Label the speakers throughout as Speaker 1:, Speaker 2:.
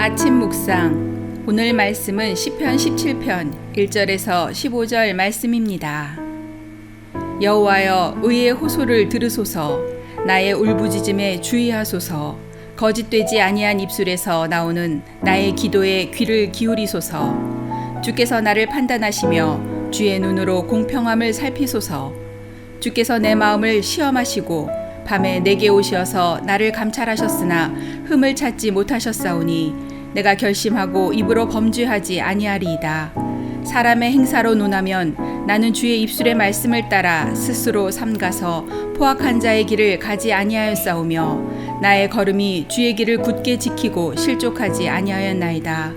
Speaker 1: 아침 묵상. 오늘 말씀은 시편 17편 1절에서 15절 말씀입니다. 여호와여, 의의 호소를 들으소서. 나의 울부짖음에 주의하소서. 거짓되지 아니한 입술에서 나오는 나의 기도에 귀를 기울이소서. 주께서 나를 판단하시며 주의 눈으로 공평함을 살피소서. 주께서 내 마음을 시험하시고 밤에 내게 오셔서 나를 감찰하셨으나 흠을 찾지 못하셨사오니 내가 결심하고 입으로 범죄하지 아니하리이다. 사람의 행사로 논하면 나는 주의 입술의 말씀을 따라 스스로 삼가서 포악한 자의 길을 가지 아니하였사오며 나의 걸음이 주의 길을 굳게 지키고 실족하지 아니하였나이다.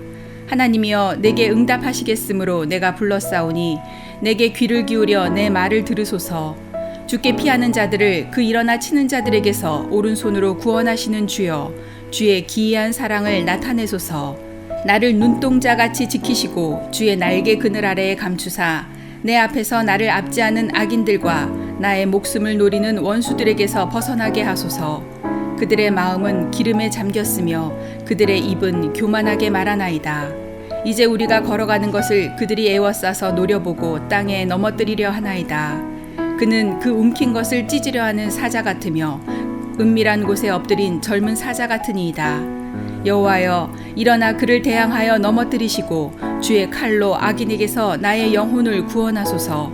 Speaker 1: 하나님이여, 내게 응답하시겠으므로 내가 불렀사오니 내게 귀를 기울여 내 말을 들으소서. 주께 피하는 자들을 그 일어나 치는 자들에게서 오른손으로 구원하시는 주여, 주의 기이한 사랑을 나타내소서. 나를 눈동자같이 지키시고 주의 날개 그늘 아래에 감추사 내 앞에서 나를 압제하는 악인들과 나의 목숨을 노리는 원수들에게서 벗어나게 하소서. 그들의 마음은 기름에 잠겼으며 그들의 입은 교만하게 말하나이다. 이제 우리가 걸어가는 것을 그들이 애워싸서 노려보고 땅에 넘어뜨리려 하나이다. 그는 그 움킨 것을 찢으려 하는 사자 같으며 은밀한 곳에 엎드린 젊은 사자 같으니이다. 여호와여, 일어나 그를 대항하여 넘어뜨리시고 주의 칼로 악인에게서 나의 영혼을 구원하소서.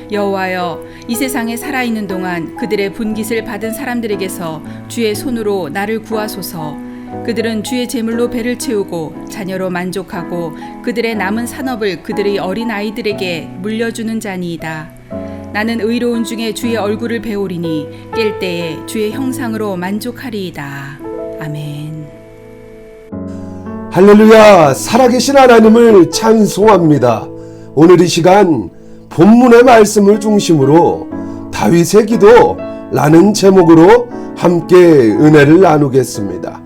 Speaker 1: 여호와여, 이 세상에 살아있는 동안 그들의 분깃을 받은 사람들에게서 주의 손으로 나를 구하소서. 그들은 주의 제물로 배를 채우고 자녀로 만족하고 그들의 남은 산업을 그들의 어린 아이들에게 물려주는 자니이다. 나는 의로운 중에 주의 얼굴을 배우리니 깰 때에 주의 형상으로 만족하리이다. 아멘.
Speaker 2: 할렐루야, 살아계신 하나님을 찬송합니다. 오늘 이 시간 본문의 말씀을 중심으로 다윗의 기도라는 제목으로 함께 은혜를 나누겠습니다.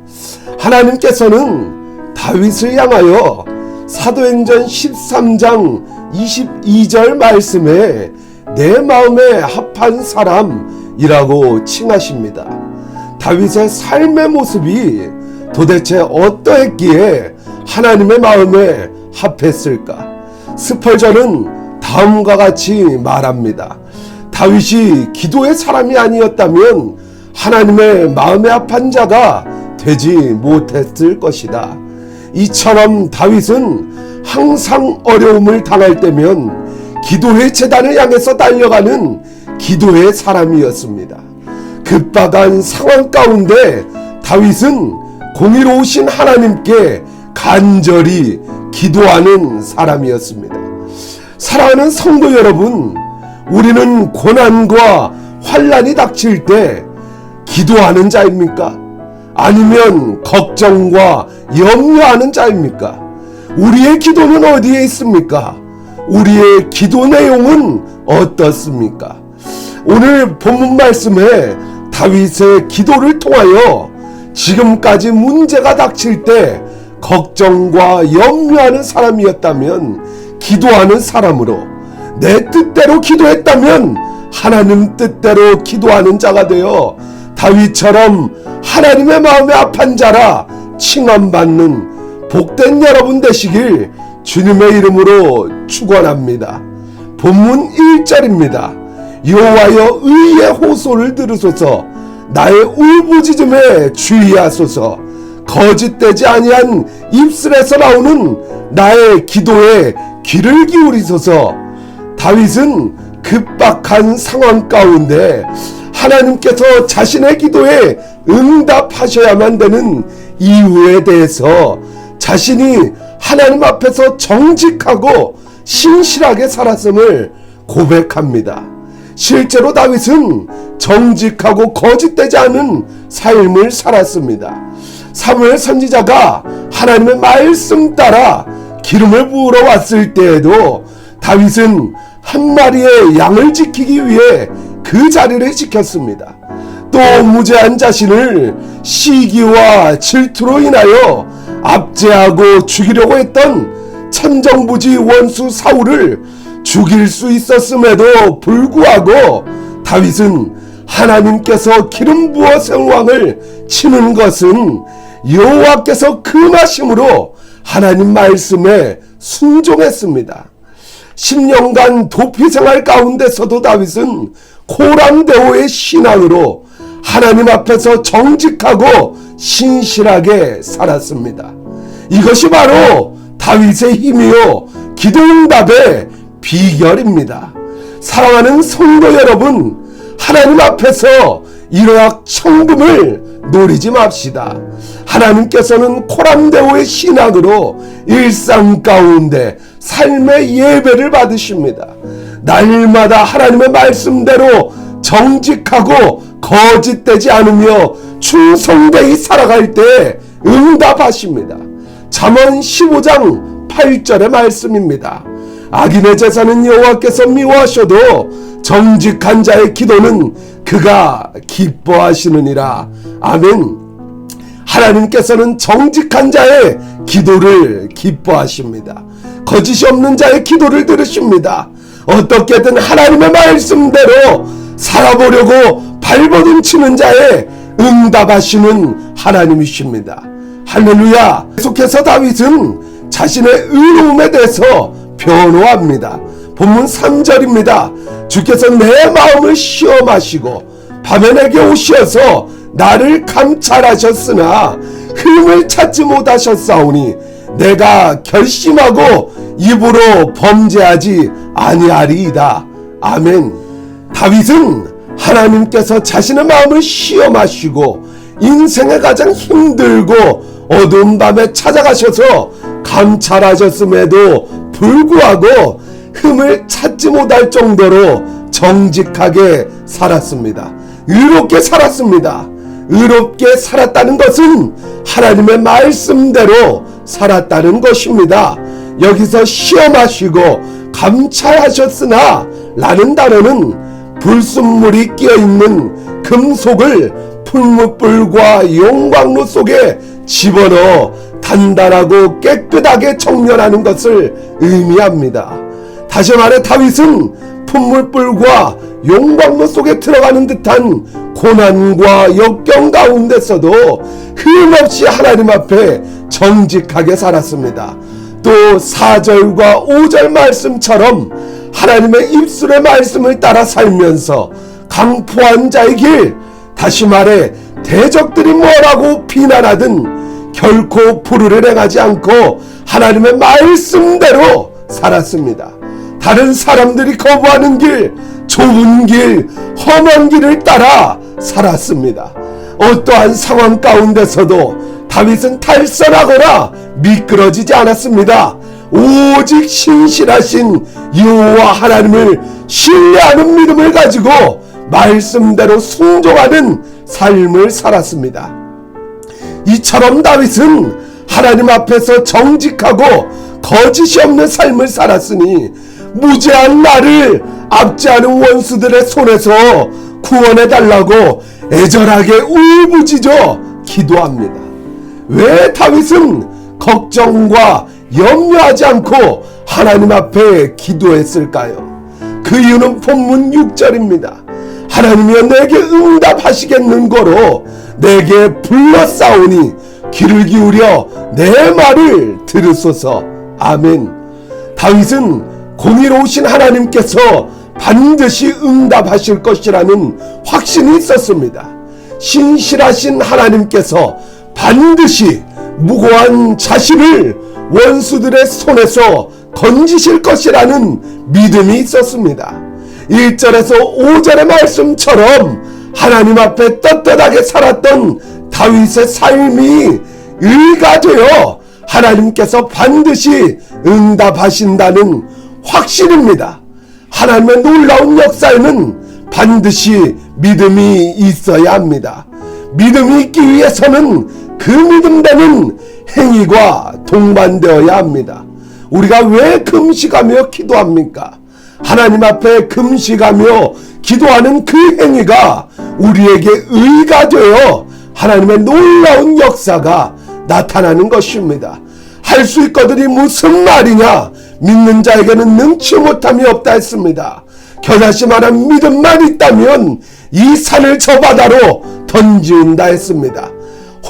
Speaker 2: 하나님께서는 다윗을 향하여 사도행전 13장 22절 말씀에 내 마음에 합한 사람이라고 칭하십니다. 다윗의 삶의 모습이 도대체 어떠했기에 하나님의 마음에 합했을까? 스펄전은 다음과 같이 말합니다. 다윗이 기도의 사람이 아니었다면 하나님의 마음에 합한 자가 되지 못했을 것이다. 이처럼 다윗은 항상 어려움을 당할 때면 기도의 제단을 향해서 달려가는 기도의 사람이었습니다. 급박한 상황 가운데 다윗은 공의로우신 하나님께 간절히 기도하는 사람이었습니다. 사랑하는 성도 여러분, 우리는 고난과 환난이 닥칠 때 기도하는 자입니까? 아니면 걱정과 염려하는 자입니까? 우리의 기도는 어디에 있습니까? 우리의 기도 내용은 어떻습니까? 오늘 본문 말씀에 다윗의 기도를 통하여 지금까지 문제가 닥칠 때 걱정과 염려하는 사람이었다면 기도하는 사람으로, 내 뜻대로 기도했다면 하나님 뜻대로 기도하는 자가 되어 다윗처럼 하나님의 마음에 합한 자라 칭함받는 복된 여러분 되시길 주님의 이름으로 축원합니다. 본문 1절입니다. 여호와여, 의의 호소를 들으소서. 나의 울부짖음에 주의하소서. 거짓되지 아니한 입술에서 나오는 나의 기도에 귀를 기울이소서. 다윗은 급박한 상황 가운데 하나님께서 자신의 기도에 응답하셔야만 되는 이유에 대해서 자신이 하나님 앞에서 정직하고 신실하게 살았음을 고백합니다. 실제로 다윗은 정직하고 거짓되지 않은 삶을 살았습니다. 사무엘 선지자가 하나님의 말씀 따라 기름을 부으러 왔을 때에도 다윗은 한 마리의 양을 지키기 위해 그 자리를 지켰습니다. 또 무죄한 자신을 시기와 질투로 인하여 압제하고 죽이려고 했던 천정부지 원수 사울을 죽일 수 있었음에도 불구하고 다윗은 하나님께서 기름 부어 세운 왕을 치는 것은 여호와께서 금하심으로 하나님 말씀에 순종했습니다. 10년간 도피 생활 가운데서도 다윗은 고람대오의 신앙으로 하나님 앞에서 정직하고 신실하게 살았습니다. 이것이 바로 다윗의 힘이요 기도응답의 비결입니다. 사랑하는 성도 여러분, 하나님 앞에서 일확천금을 노리지 맙시다. 하나님께서는 고람대오의 신앙으로 일상 가운데 삶의 예배를 받으십니다. 날마다 하나님의 말씀대로 정직하고 거짓되지 않으며 충성되이 살아갈 때 응답하십니다. 잠언 15장 8절의 말씀입니다. 악인의 제사는 여호와께서 미워하셔도 정직한 자의 기도는 그가 기뻐하시느니라. 아멘. 하나님께서는 정직한 자의 기도를 기뻐하십니다. 거짓이 없는 자의 기도를 들으십니다. 어떻게든 하나님의 말씀대로 살아보려고 발버둥치는 자의 응답하시는 하나님이십니다. 할렐루야. 계속해서 다윗은 자신의 의로움에 대해서 변호합니다. 본문 3절입니다. 주께서 내 마음을 시험하시고 밤에 내게 오시어서 나를 감찰하셨으나 흠을 찾지 못하셨사오니 내가 결심하고 입으로 범죄하지 아니하리이다. 아멘. 다윗은 하나님께서 자신의 마음을 시험하시고 인생의 가장 힘들고 어두운 밤에 찾아가셔서 감찰하셨음에도 불구하고 흠을 찾지 못할 정도로 정직하게 살았습니다. 의롭게 살았습니다. 의롭게 살았다는 것은 하나님의 말씀대로 살았다는 것입니다. 여기서 시험하시고 감찰하셨으나 라는 단어는 불순물이 끼어있는 금속을 풀무불과 용광로 속에 집어넣어 단단하고 깨끗하게 정렬하는 것을 의미합니다. 다시 말해 다윗은 풀무불과 용광로 속에 들어가는 듯한 고난과 역경 가운데서도 흠없이 하나님 앞에 정직하게 살았습니다. 또 4절과 5절 말씀처럼 하나님의 입술의 말씀을 따라 살면서 강포한 자의 길, 다시 말해 대적들이 뭐라고 비난하든 결코 불의를 행하지 않고 하나님의 말씀대로 살았습니다. 다른 사람들이 거부하는 길, 좁은 길, 험한 길을 따라 살았습니다. 어떠한 상황 가운데서도 다윗은 탈선하거나 미끄러지지 않았습니다. 오직 신실하신 여호와 하나님을 신뢰하는 믿음을 가지고 말씀대로 순종하는 삶을 살았습니다. 이처럼 다윗은 하나님 앞에서 정직하고 거짓이 없는 삶을 살았으니 무죄한 나를 압제하는 원수들의 손에서 구원해달라고 애절하게 울부짖어 기도합니다. 왜 다윗은 걱정과 염려하지 않고 하나님 앞에 기도했을까요? 그 이유는 본문 6절입니다. 하나님이여 내게 응답하시겠는 거로 내게 불러싸우니 귀를 기울여 내 말을 들으소서. 아멘. 다윗은 공의로우신 하나님께서 반드시 응답하실 것이라는 확신이 있었습니다. 신실하신 하나님께서 반드시 무고한 자신을 원수들의 손에서 건지실 것이라는 믿음이 있었습니다. 1절에서 5절의 말씀처럼 하나님 앞에 떳떳하게 살았던 다윗의 삶이 의가 되어 하나님께서 반드시 응답하신다는 확신입니다. 하나님의 놀라운 역사에는 반드시 믿음이 있어야 합니다. 믿음이 있기 위해서는 그 믿음되는 행위가 동반되어야 합니다. 우리가 왜 금식하며 기도합니까? 하나님 앞에 금식하며 기도하는 그 행위가 우리에게 의가 되어 하나님의 놀라운 역사가 나타나는 것입니다. 할 수 있거든이 무슨 말이냐? 믿는 자에게는 능치 못함이 없다 했습니다. 겨자씨 말한 믿음만 있다면 이 산을 저 바다로 던지운다 했습니다.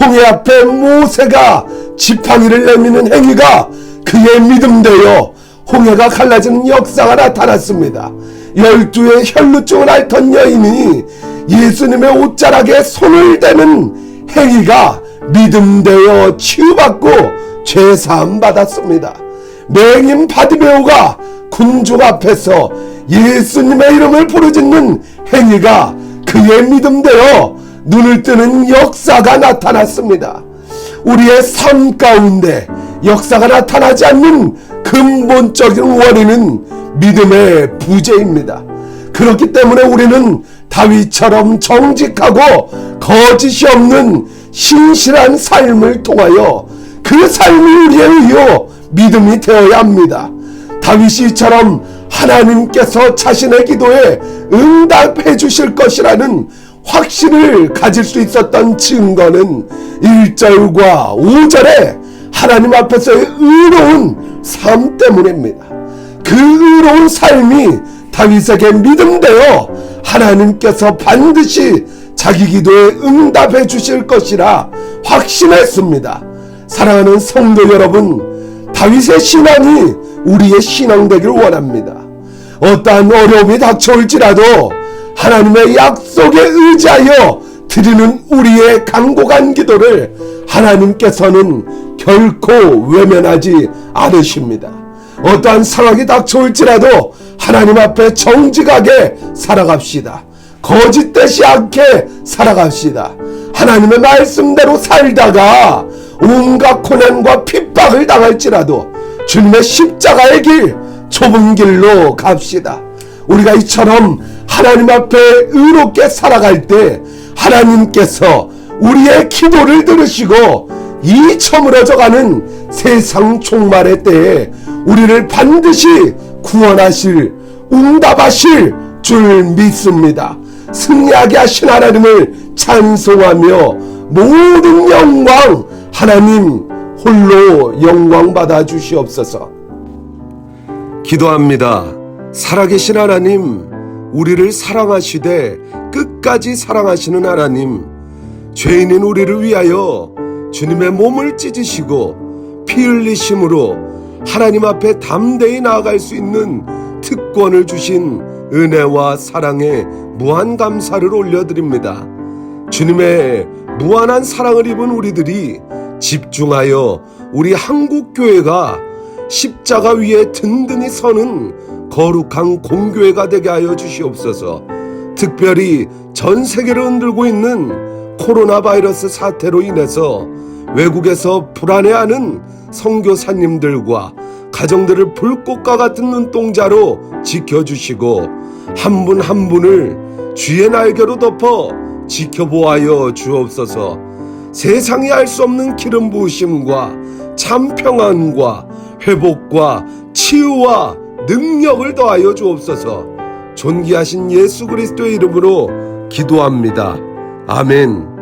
Speaker 2: 홍해 앞에 모세가 지팡이를 내미는 행위가 그의 믿음되어 홍해가 갈라지는 역사가 나타났습니다. 12의 혈루증을 앓던 여인이 예수님의 옷자락에 손을 대는 행위가 믿음되어 치유받고 죄사함 받았습니다. 맹인 바디메오가 군중 앞에서 예수님의 이름을 부르짖는 행위가 그의 믿음대로 눈을 뜨는 역사가 나타났습니다. 우리의 삶 가운데 역사가 나타나지 않는 근본적인 원인은 믿음의 부재입니다. 그렇기 때문에 우리는 다윗처럼 정직하고 거짓이 없는 신실한 삶을 통하여 그 삶이 우리의 의요 믿음이 되어야 합니다. 다윗이 이처럼 하나님께서 자신의 기도에 응답해 주실 것이라는 확신을 가질 수 있었던 증거는 1절과 5절에 하나님 앞에서의 의로운 삶 때문입니다. 그 의로운 삶이 다윗에게 믿음되어 하나님께서 반드시 자기 기도에 응답해 주실 것이라 확신했습니다. 사랑하는 성도 여러분, 다윗의 신앙이 우리의 신앙 되기를 원합니다. 어떠한 어려움이 닥쳐올지라도 하나님의 약속에 의지하여 드리는 우리의 간곡한 기도를 하나님께서는 결코 외면하지 않으십니다. 어떠한 상황이 닥쳐올지라도 하나님 앞에 정직하게 살아갑시다. 거짓되지 않게 살아갑시다. 하나님의 말씀대로 살다가 온갖 고난과 핍박을 당할지라도 주님의 십자가의 길, 좁은 길로 갑시다. 우리가 이처럼 하나님 앞에 의롭게 살아갈 때 하나님께서 우리의 기도를 들으시고 이 처물어져가는 세상 종말의 때에 우리를 반드시 구원하실, 응답하실 줄 믿습니다. 승리하게 하신 하나님을 찬송하며 모든 영광 하나님 홀로 영광 받아 주시옵소서. 기도합니다. 살아계신 하나님, 우리를 사랑하시되 끝까지 사랑하시는 하나님, 죄인인 우리를 위하여 주님의 몸을 찢으시고 피 흘리심으로 하나님 앞에 담대히 나아갈 수 있는 특권을 주신 은혜와 사랑에 무한 감사를 올려드립니다. 주님의 무한한 사랑을 입은 우리들이 집중하여 우리 한국교회가 십자가 위에 든든히 서는 거룩한 공교회가 되게 하여 주시옵소서. 특별히 전 세계를 흔들고 있는 코로나 바이러스 사태로 인해서 외국에서 불안해하는 선교사님들과 가정들을 불꽃과 같은 눈동자로 지켜주시고 한 분 한 분을 주의 날개로 덮어 지켜보아여 주옵소서. 세상이 알 수 없는 기름 부으심과 참 평안과 회복과 치유와 능력을 더하여 주옵소서. 존귀하신 예수 그리스도의 이름으로 기도합니다. 아멘.